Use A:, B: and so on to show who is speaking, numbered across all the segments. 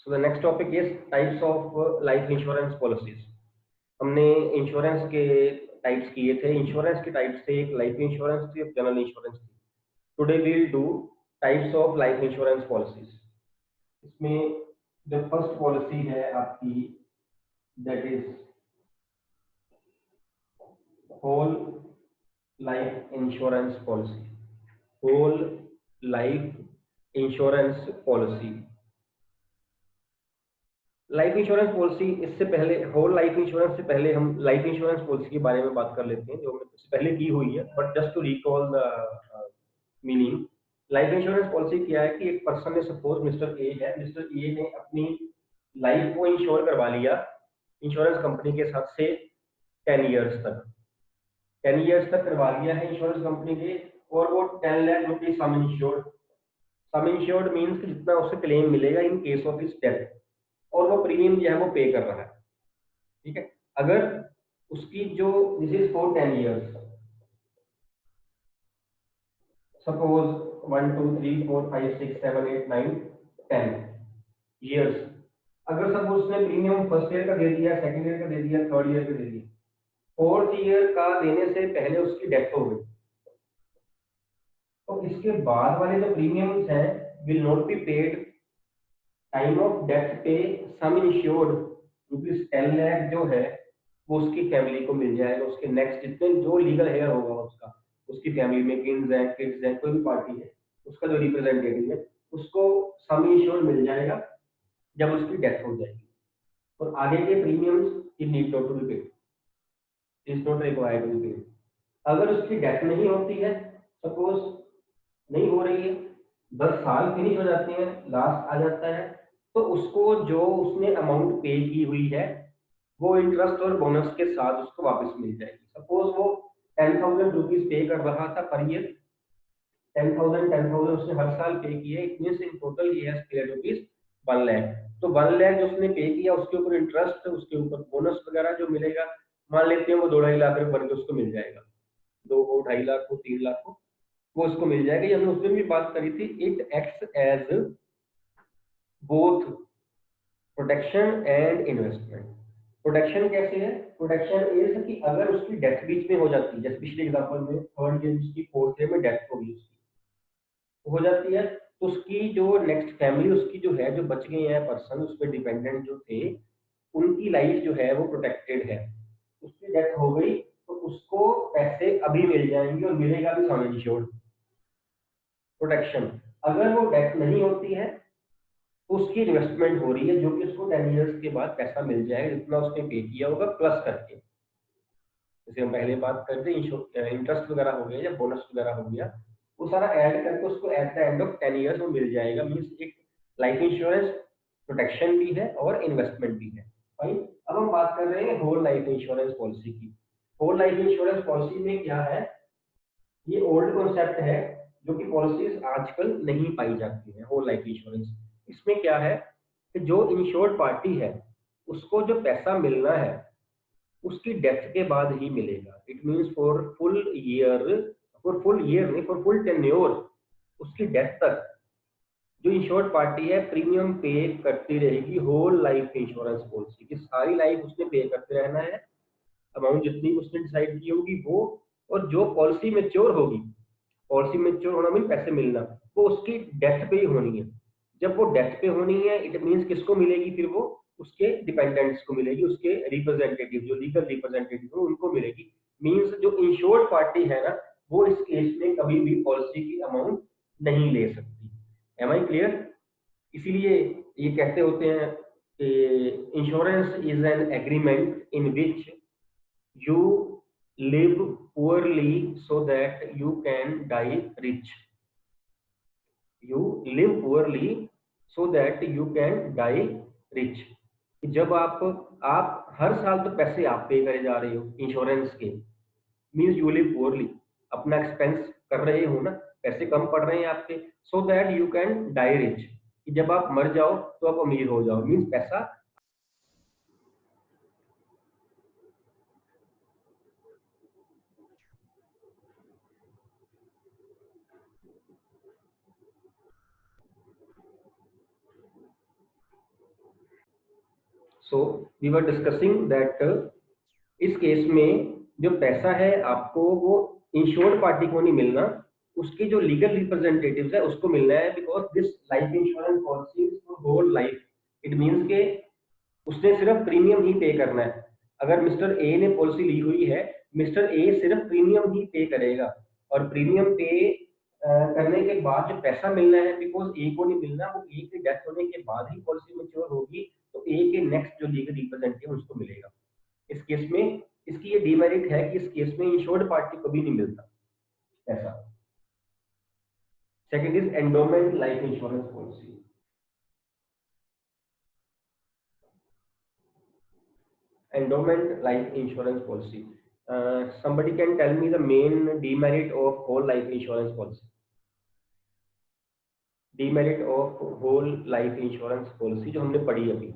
A: So the next topic is types of life insurance policies. हमने insurance के types किए थे। इंश्योरेंस के टाइप्स थे, एक लाइफ इंश्योरेंस थी, एक जनरल इंश्योरेंस थी। Today we will do types of life insurance policies. इसमें जो फर्स्ट पॉलिसी है आपकी, that is whole life insurance policy. Whole life insurance policy. Life insurance policy, इससे पहले होल लाइफ इंश्योरेंस से पहले हम लाइफ इंश्योरेंस पॉलिसी के बारे में बात कर लेते हैं, जो हमने इससे पहले की हुई है, but just to recall the meaning. Life insurance policy क्या है कि एक पर्सन ने, सपोज मिस्टर ए है, मिस्टर ए ने अपनी लाइफ को इंश्योर करवा लिया इंश्योरेंस कंपनी के साथ से 10 ईयर्स तक। 10 ईयर्स तक करवा लिया है इंश्योरेंस कंपनी के, और वो 10 लाख रुपीज सम इंश्योर्ड। सम इंश्योर्ड मीन्स कि जितना उसे क्लेम मिलेगा in case of his death, और वो प्रीमियम जो है वो पे कर रहा है। ठीक है। अगर उसकी जो, this is for 10 years, suppose 1 2 3 4 5 6 7 8 9 10 years. अगर सपोज उसने प्रीमियम फर्स्ट ईयर का दे दिया, सेकंड ईयर का दे दिया, थर्ड ईयर का दे दिया, फोर्थ ईयर का देने से पहले उसकी डेथ हो गई, तो इसके बाद वाले जो प्रीमियम्स हैं will not be paid. Time of death पे सम इंश्योर्ड रुपीज 10 लाख जो है वो उसकी फैमिली को मिल जाएगा। उसके नेक्स्ट जितने जो लीगल हेयर होगा उसका, उसकी फैमिली में किड्स हैं, किड्स हैं, कोई भी पार्टी है, उसका जो रिप्रेजेंटेटिव है उसको सम इंश्योर्ड मिल जाएगा जब उसकी डेथ हो जाएगी। और आगे के premiums he need not to be paid, is not required to be paid. अगर उसकी डेथ नहीं होती है, सपोज नहीं हो रही है, 10 साल फिनिश हो जाते हैं, लास्ट आ जाता है, तो उसको जो उसने अमाउंट पे की हुई है वो इंटरेस्ट और बोनस के साथ उसको वापस मिल जाएगी। सपोज वो 10,000 रुपीज पे कर रहा था पर ईयर, 10,000 उसने हर साल पे किए, it means in total he has paid rupees 1 lakh. तो 1 लाख जो उसने पे किया उसके ऊपर इंटरेस्ट, उसके ऊपर बोनस वगैरह जो मिलेगा, मान लेते हैं वो 2-2.5 लाख रुपए बन के उसको मिल जाएगा, 2 को 2.5 लाख को 3 लाख को वो उसको मिल जाएगा। ये हमने उसमें भी बात करी थी। It acts as both protection and investment. Protection कैसे है? प्रोटेक्शन इज कि अगर उसकी डेथ बीच में हो जाती है, जैसे पिछले एग्जांपल में थर्ड ईयर उसकी, फोर्थ ईयर में डेथ होगी उसकी, हो जाती है, तो उसकी जो नेक्स्ट फैमिली उसकी जो है, जो बच गए हैं पर्सन, उस पर डिपेंडेंट जो थे, उनकी लाइफ जो है वो प्रोटेक्टेड है। उसकी डेथ हो गई तो उसको पैसे अभी मिल जाएंगे और मिलेगा भी सम इंश्योर्ड प्रोटेक्शन। अगर वो डेथ नहीं होती है तो उसकी इन्वेस्टमेंट हो रही है, जो कि उसको 10 ईयर्स के बाद पैसा मिल जाएगा जितना उसने पे किया होगा प्लस करके। जैसे हम पहले बात करते हैं, इंटरेस्ट वगैरह हो गया या बोनस वगैरह हो गया, वो सारा ऐड करके उसको at the end of 10 years वो मिल जाएगा। मीन्स एक लाइफ इंश्योरेंस प्रोटेक्शन भी है और इन्वेस्टमेंट भी है। फाइन। अब हम बात कर रहे हैं होल लाइफ इंश्योरेंस पॉलिसी की। होल लाइफ इंश्योरेंस पॉलिसी में क्या है? ये ओल्ड कॉन्सेप्ट है जो कि पॉलिसीज आजकल नहीं पाई जाती है। होल लाइफ इंश्योरेंस, इसमें क्या है कि जो इंश्योर्ड पार्टी है उसको जो पैसा मिलना है उसकी डेथ के बाद ही मिलेगा। It means for full year, for full year नहीं, फॉर फुल टेन्योर, उसकी डेथ तक जो इंश्योर्ड पार्टी है प्रीमियम पे करती रहेगी। होल लाइफ इंश्योरेंस पॉलिसी की सारी लाइफ उसने पे करते रहना है, अमाउंट जितनी उसने डिसाइड की होगी वो। और जो पॉलिसी मेच्योर होगी, पॉलिसी मेच्योर होना मीन पैसे मिलना, वो उसकी डेथ पे ही होनी है। जब वो डेथ पे होनी है, इट मीन्स किसको मिलेगी? फिर वो उसके डिपेंडेंट्स को मिलेगी, उसके रिप्रेजेंटेटिव जो लीगल रिप्रेजेंटेटिव है उनको मिलेगी। मीन्स जो इंश्योर्ड पार्टी है ना, वो इस केस में कभी भी पॉलिसी की अमाउंट नहीं ले सकती। Am I clear? इसीलिए ये कहते होते हैं कि insurance is an agreement in which you live poorly so that you can die rich. You live poorly so that you can die rich. जब आप हर साल तो पैसे आप पे करे जा रहे हो इंश्योरेंस के, मीन्स यू लिव पुअरली, अपना एक्सपेंस कर रहे हो ना, पैसे कम पड़ रहे हैं आपके, so that you can die rich, कि जब आप मर जाओ तो आप अमीर हो जाओ। मीन्स पैसा so we were discussing that इस केस में जो पैसा है आपको वो इंश्योर्ड पार्टी को नहीं मिलना, उसके जो लीगल रिप्रेजेंटेटिव्स है उसको मिलना है, because this life insurance policy is for whole life. It means के उसने सिर्फ प्रीमियम ही पे करना है। अगर मिस्टर ए ने पॉलिसी ली हुई है, मिस्टर ए सिर्फ प्रीमियम ही पे करेगा, और प्रीमियम पे करने के बाद जो पैसा मिलना है, बिकॉज ए को नहीं मिलना, वो ए की डेथ होने के बाद ही पॉलिसी मैच्योर होगी, तो ए के नेक्स्ट जो लीगल रिप्रेजेंटेटिव उसको मिलेगा। इस केस में इसकी ये डीमेरिट है कि इस केस में इंश्योर्ड पार्टी को भी नहीं मिलता ऐसा। Second is endowment life insurance policy. Endowment life insurance policy. Somebody can tell me the main demerit of whole life insurance policy. Demerit of whole life insurance policy जो हमने पढ़ी अभी।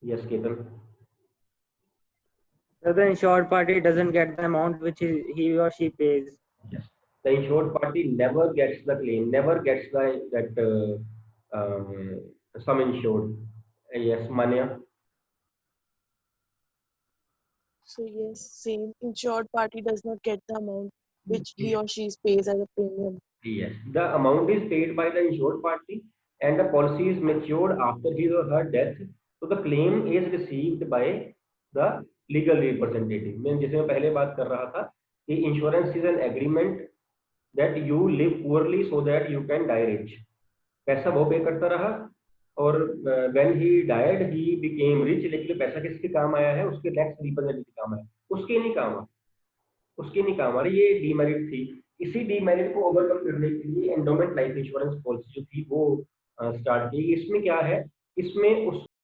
A: Yes, Ketan.
B: So the insured party doesn't get the amount which he or she pays.
A: Yes. The insured party never gets the claim, never gets the sum insured. Yes, Manya.
C: So yes, same. Insured party does not get the amount which he or she pays as a premium.
A: Yes, the amount is paid by the insured party and the policy is matured after his or her death. So the claim is received by the legal representative. मैं जैसे मैं पहले बात कर रहा था कि insurance is an agreement that you live poorly so that you can die rich. पैसा वो पे करता रहा और when he died he became rich, लेकिन पैसा किसके काम आया है? उसके नेक्स्ट रिप्रेजेंटेटिव काम आया, उसके नहीं काम आया, उसके नहीं काम आ रही। ये डीमेरिट थी। इसी डीमेरिट को ओवरकम करने के लिए एंडोमेंट लाइफ इंश्योरेंस पॉलिसी जो थी वो स्टार्ट की। इसमें क्या है, इसमें उस